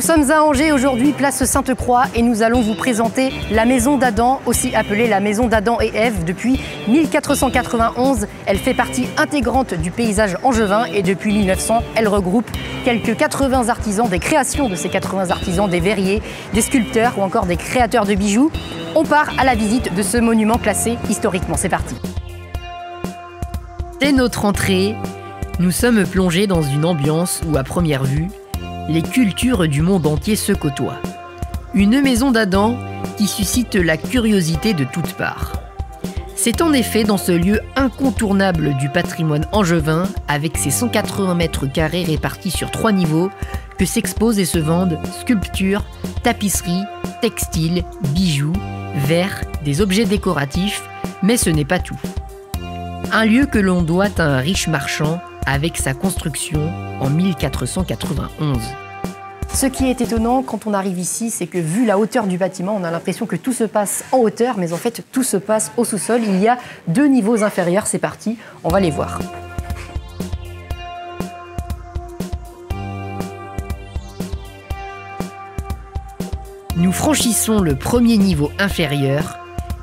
Nous sommes à Angers aujourd'hui, place Sainte-Croix, et nous allons vous présenter la maison d'Adam, aussi appelée la maison d'Adam et Ève. Depuis 1491, elle fait partie intégrante du paysage angevin et depuis 1900, elle regroupe quelques 80 artisans, des créations de ces 80 artisans, des verriers, des sculpteurs ou encore des créateurs de bijoux. On part à la visite de ce monument classé historiquement. C'est parti. Dès notre entrée, nous sommes plongés dans une ambiance où, à première vue, les cultures du monde entier se côtoient. Une maison d'Adam qui suscite la curiosité de toutes parts. C'est en effet dans ce lieu incontournable du patrimoine angevin, avec ses 180 mètres carrés répartis sur 3 niveaux, que s'exposent et se vendent sculptures, tapisseries, textiles, bijoux, verres, des objets décoratifs, mais ce n'est pas tout. Un lieu que l'on doit à un riche marchand avec sa construction en 1491. Ce qui est étonnant quand on arrive ici, c'est que vu la hauteur du bâtiment, on a l'impression que tout se passe en hauteur, mais en fait tout se passe au sous-sol. Il y a 2 niveaux inférieurs, c'est parti, on va les voir. Nous franchissons le premier niveau inférieur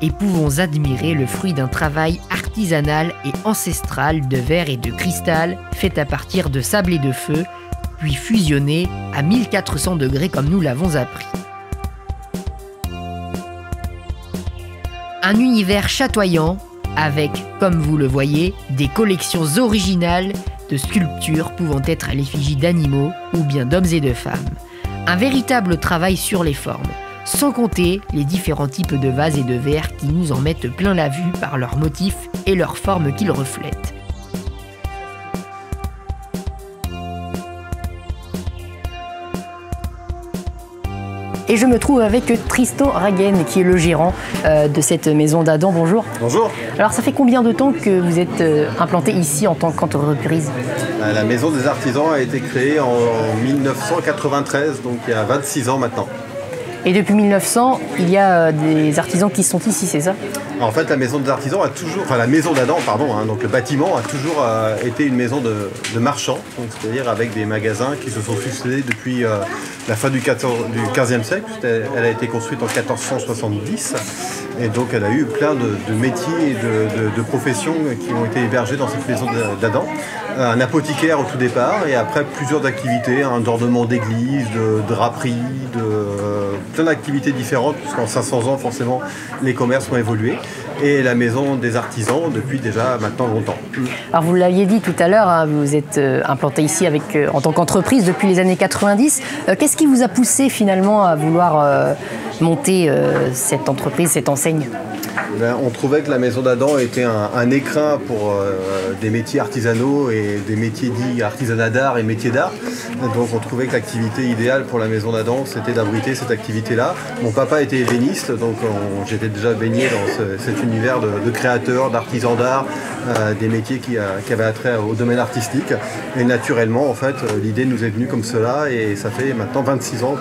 et pouvons admirer le fruit d'un travail artisanal et ancestral de verre et de cristal fait à partir de sable et de feu, puis fusionné à 1400 degrés comme nous l'avons appris. Un univers chatoyant avec, comme vous le voyez, des collections originales de sculptures pouvant être à l'effigie d'animaux ou bien d'hommes et de femmes. Un véritable travail sur les formes, sans compter les différents types de vases et de verres qui nous en mettent plein la vue par leurs motifs et leurs formes qu'ils reflètent. Et je me trouve avec Tristan Raghen, qui est le gérant de cette maison d'Adam. Bonjour. Bonjour. Alors, ça fait combien de temps que vous êtes implanté ici en tant qu'entreprise? La maison des artisans a été créée en 1993, donc il y a 26 ans maintenant. Et depuis 1900, il y a des artisans qui sont ici, c'est ça? En fait, la maison des artisans a toujours, enfin la maison d'Adam, pardon, donc le bâtiment a toujours été une maison de marchands, c'est-à-dire avec des magasins qui se sont succédés depuis la fin du 15e siècle. Elle a été construite en 1470 et donc elle a eu plein de métiers et de professions qui ont été hébergés dans cette maison d'Adam. Un apothicaire au tout départ et après plusieurs activités, d'ornement d'église, de draperie, plein d'activités différentes, puisqu'en 500 ans, forcément, les commerces ont évolué. Et la maison des artisans depuis déjà maintenant longtemps. Alors vous l'aviez dit tout à l'heure, hein, vous êtes implanté ici en tant qu'entreprise depuis les années 90. Qu'est-ce qui vous a poussé finalement à vouloir monter cette entreprise, cette enseigne? On trouvait que la maison d'Adam était un écrin pour des métiers artisanaux et des métiers dits artisanat d'art et métiers d'art. Donc on trouvait que l'activité idéale pour la maison d'Adam, c'était d'abriter cette activité-là. Mon papa était ébéniste, donc j'étais déjà baigné dans cet univers de créateurs, d'artisans d'art, des métiers qui avaient attrait au domaine artistique. Et naturellement, en fait, l'idée nous est venue comme cela et ça fait maintenant 26 ans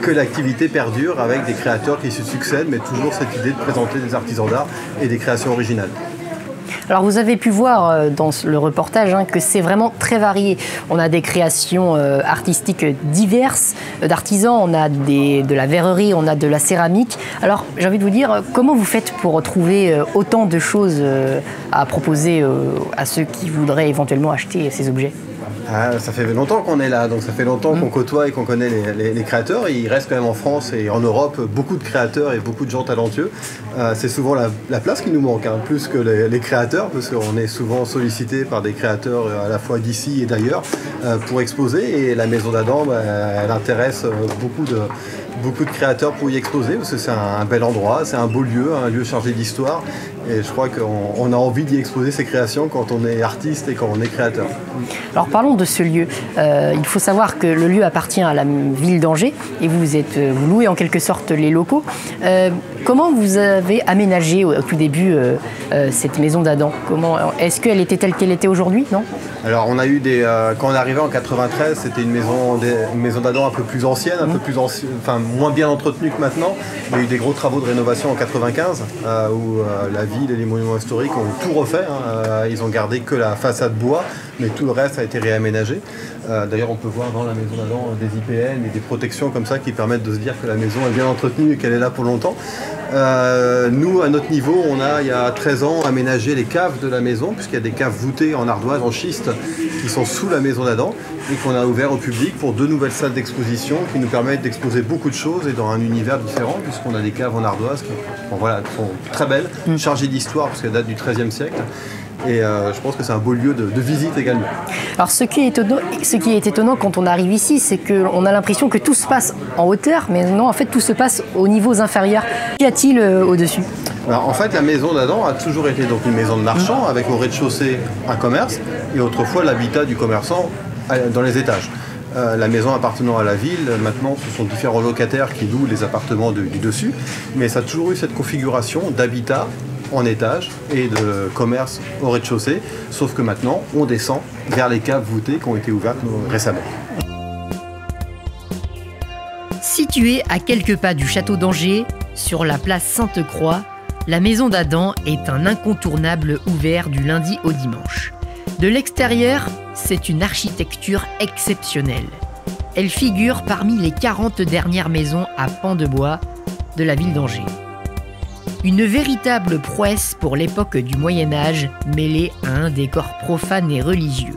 que l'activité perdure avec des créateurs qui se succèdent, mais toujours cette idée de présenter des artisans d'art et des créations originales. Alors vous avez pu voir dans le reportage que c'est vraiment très varié. On a des créations artistiques diverses d'artisans, on a de la verrerie, on a de la céramique. Alors j'ai envie de vous dire, comment vous faites pour trouver autant de choses à proposer à ceux qui voudraient éventuellement acheter ces objets? Ça fait longtemps qu'on est là, donc ça fait longtemps qu'on côtoie et qu'on connaît les créateurs. Il reste quand même en France et en Europe beaucoup de créateurs et beaucoup de gens talentueux. C'est souvent la place qui nous manque, plus que les créateurs, parce qu'on est souvent sollicité par des créateurs à la fois d'ici et d'ailleurs pour exposer. Et la maison d'Adam, elle intéresse beaucoup de créateurs pour y exposer, parce que c'est un bel endroit, c'est un beau lieu, un lieu chargé d'histoire. Et je crois qu'on a envie d'y exposer ses créations quand on est artiste et quand on est créateur. Alors parlons de ce lieu. Il faut savoir que le lieu appartient à la ville d'Angers et vous louez en quelque sorte les locaux. Comment vous avez aménagé au tout début cette maison d'Adam? Est-ce qu'elle était telle qu'elle était aujourd'hui, non? Alors on a eu quand on est arrivé en 93, c'était une maison d'Adam un peu plus ancienne, moins bien entretenue que maintenant. Il y a eu des gros travaux de rénovation en 95 où la ville et les monuments historiques ont tout refait. Ils ont gardé que la façade bois mais tout le reste a été réaménagé. D'ailleurs, on peut voir dans la maison d'Adam des IPN et des protections comme ça qui permettent de se dire que la maison est bien entretenue et qu'elle est là pour longtemps. Nous, à notre niveau, on a, il y a 13 ans, aménagé les caves de la maison, puisqu'il y a des caves voûtées en ardoise, en schiste, qui sont sous la maison d'Adam, et qu'on a ouvert au public pour 2 nouvelles salles d'exposition qui nous permettent d'exposer beaucoup de choses et dans un univers différent, puisqu'on a des caves en ardoise qui sont très belles, chargées d'histoire, parce qu'elles datent du XIIIe siècle. Et je pense que c'est un beau lieu de visite également. Alors ce qui est étonnant quand on arrive ici, c'est qu'on a l'impression que tout se passe en hauteur, mais non, en fait tout se passe aux niveaux inférieurs. Qu'y a-t-il au-dessus ? Alors, en fait, la maison d'Adam a toujours été donc une maison de marchand, avec au rez-de-chaussée un commerce, et autrefois l'habitat du commerçant dans les étages. La maison appartenant à la ville, maintenant ce sont différents locataires qui louent les appartements du dessus, mais ça a toujours eu cette configuration d'habitat en étage et de commerce au rez-de-chaussée, sauf que maintenant on descend vers les caves voûtées qui ont été ouvertes récemment. Située à quelques pas du château d'Angers, sur la place Sainte-Croix, la maison d'Adam est un incontournable ouvert du lundi au dimanche. De l'extérieur, c'est une architecture exceptionnelle. Elle figure parmi les 40 dernières maisons à pans de bois de la ville d'Angers. Une véritable prouesse pour l'époque du Moyen-Âge, mêlée à un décor profane et religieux.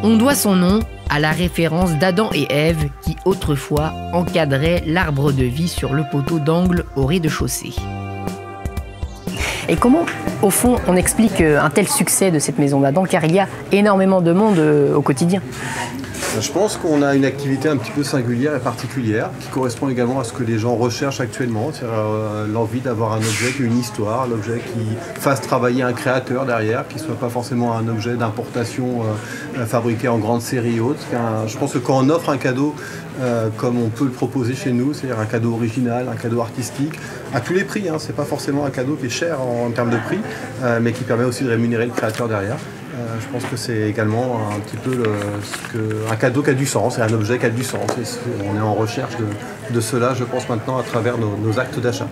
On doit son nom à la référence d'Adam et Ève qui autrefois encadraient l'arbre de vie sur le poteau d'angle au rez-de-chaussée. Et comment, au fond, on explique un tel succès de cette maison d'Adam, car il y a énormément de monde au quotidien ? Je pense qu'on a une activité un petit peu singulière et particulière qui correspond également à ce que les gens recherchent actuellement, c'est-à-dire l'envie d'avoir un objet qui ait une histoire, l'objet qui fasse travailler un créateur derrière, qui ne soit pas forcément un objet d'importation fabriqué en grande série et autres. Je pense que quand on offre un cadeau comme on peut le proposer chez nous, c'est-à-dire un cadeau original, un cadeau artistique, à tous les prix, hein, c'est pas forcément un cadeau qui est cher en termes de prix, mais qui permet aussi de rémunérer le créateur derrière. Je pense que c'est également un petit peu un cadeau qui a du sens, et un objet qui a du sens. Et on est en recherche de cela, je pense, maintenant à travers nos actes d'achat.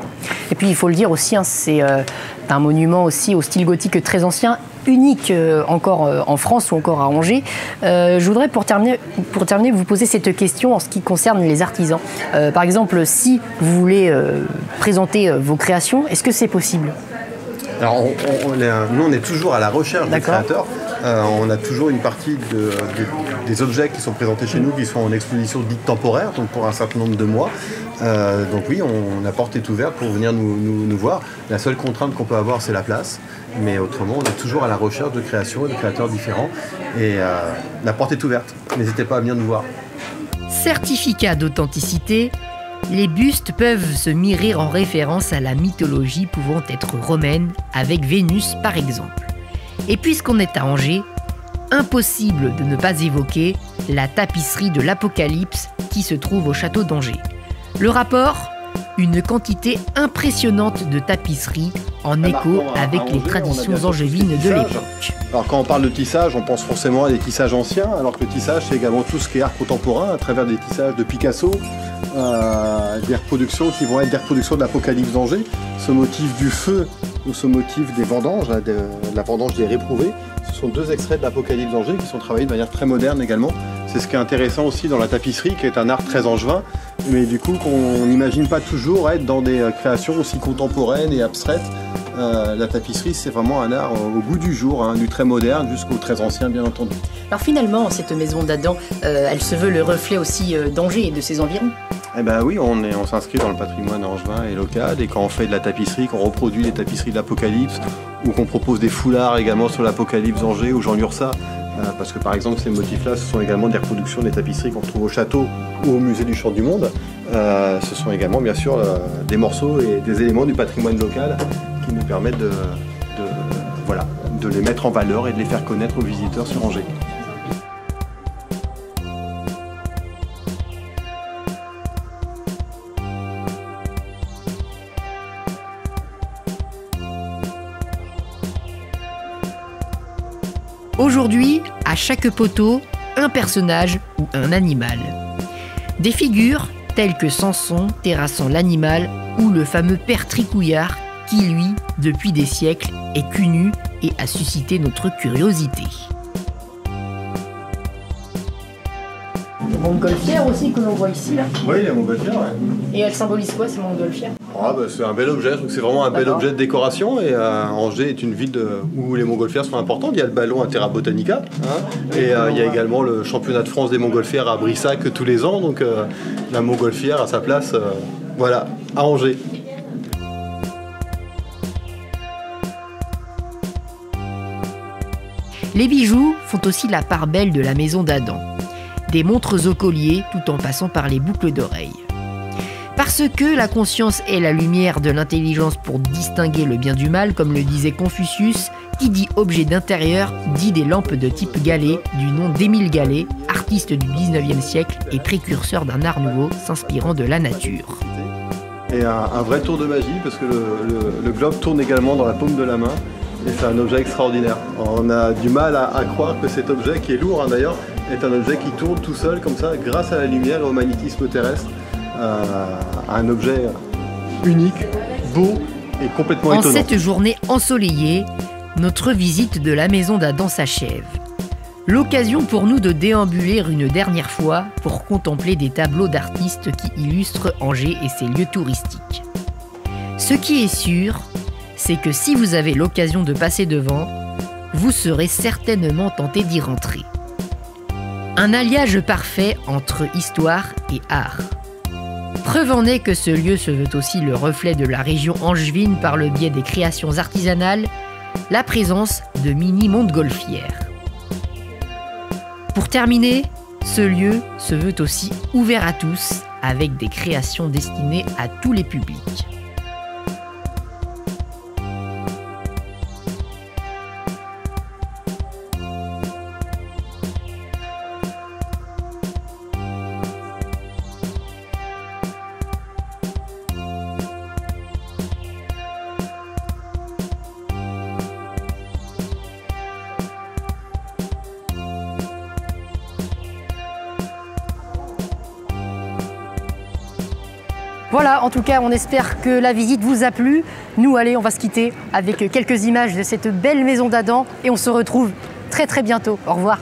Et puis il faut le dire aussi, hein, c'est un monument aussi au style gothique très ancien, unique encore en France ou encore à Angers. Je voudrais pour terminer vous poser cette question en ce qui concerne les artisans. Par exemple, si vous voulez présenter vos créations, est-ce que c'est possible ? Alors, nous, on est toujours à la recherche des créateurs. On a toujours une partie des objets qui sont présentés chez nous qui sont en exposition dite temporaire, donc pour un certain nombre de mois. Donc oui, la porte est ouverte pour venir nous voir. La seule contrainte qu'on peut avoir, c'est la place. Mais autrement, on est toujours à la recherche de créations et de créateurs différents. Et la porte est ouverte. N'hésitez pas à venir nous voir. Certificat d'authenticité. Les bustes peuvent se mirer en référence à la mythologie pouvant être romaine, avec Vénus par exemple. Et puisqu'on est à Angers, impossible de ne pas évoquer la tapisserie de l'Apocalypse qui se trouve au château d'Angers. Le rapport ? Une quantité impressionnante de tapisseries en écho avec les traditions angevines de l'époque. Alors quand on parle de tissage, on pense forcément à des tissages anciens, alors que le tissage c'est également tout ce qui est art contemporain, à travers des tissages de Picasso, des reproductions qui vont être des reproductions de l'Apocalypse d'Angers. Ce motif du feu ou ce motif des vendanges, de la vendange des réprouvés, ce sont 2 extraits de l'Apocalypse d'Angers qui sont travaillés de manière très moderne également. C'est ce qui est intéressant aussi dans la tapisserie, qui est un art très angevin, mais du coup qu'on n'imagine pas toujours être dans des créations aussi contemporaines et abstraites. La tapisserie, c'est vraiment un art au goût du jour, hein, du très moderne jusqu'au très ancien, bien entendu. Alors finalement, cette maison d'Adam, elle se veut le reflet aussi d'Angers et de ses environs ? Eh ben oui, on s'inscrit dans le patrimoine angevin et local, et quand on fait de la tapisserie, qu'on reproduit les tapisseries de l'Apocalypse, ou qu'on propose des foulards également sur l'Apocalypse d'Angers ou Jean Lursa, parce que par exemple ces motifs-là, ce sont également des reproductions des tapisseries qu'on retrouve au château ou au musée du Chant du Monde. Ce sont également bien sûr des morceaux et des éléments du patrimoine local qui nous permettent de les mettre en valeur et de les faire connaître aux visiteurs sur Angers. Aujourd'hui, à chaque poteau, un personnage ou un animal. Des figures telles que Samson terrassant l'animal ou le fameux père Tricouillard qui, lui, depuis des siècles, est cul nu et a suscité notre curiosité. montgolfières aussi que l'on voit ici là. Oui, les montgolfières, ouais. Et elles symbolisent quoi ces montgolfières? C'est un bel objet, je trouve que c'est vraiment un bel objet de décoration et Angers est une ville où les montgolfières sont importantes. Il y a le ballon à Terra Botanica et il y a également le championnat de France des montgolfières à Brissac tous les ans, donc la montgolfière a sa place voilà, à Angers. Les bijoux font aussi la part belle de la maison d'Adam. Des montres au collier tout en passant par les boucles d'oreilles. Parce que la conscience est la lumière de l'intelligence pour distinguer le bien du mal, comme le disait Confucius, qui dit objet d'intérieur dit des lampes de type Gallet, du nom d'Émile Gallet, artiste du 19e siècle et précurseur d'un art nouveau s'inspirant de la nature. Et un vrai tour de magie, parce que le globe tourne également dans la paume de la main, et c'est un objet extraordinaire. On a du mal à croire que cet objet, qui est lourd d'ailleurs, est un objet qui tourne tout seul comme ça, grâce à la lumière et au magnétisme terrestre. Un objet unique, beau et complètement étonnant. En cette journée ensoleillée, notre visite de la maison d'Adam s'achève. L'occasion pour nous de déambuler une dernière fois pour contempler des tableaux d'artistes qui illustrent Angers et ses lieux touristiques. Ce qui est sûr, c'est que si vous avez l'occasion de passer devant, vous serez certainement tenté d'y rentrer. Un alliage parfait entre histoire et art. Preuve en est que ce lieu se veut aussi le reflet de la région angevine par le biais des créations artisanales, la présence de mini-montgolfières. Pour terminer, ce lieu se veut aussi ouvert à tous, avec des créations destinées à tous les publics. Voilà, en tout cas, on espère que la visite vous a plu. Nous, allez, on va se quitter avec quelques images de cette belle maison d'Adam et on se retrouve très très bientôt. Au revoir.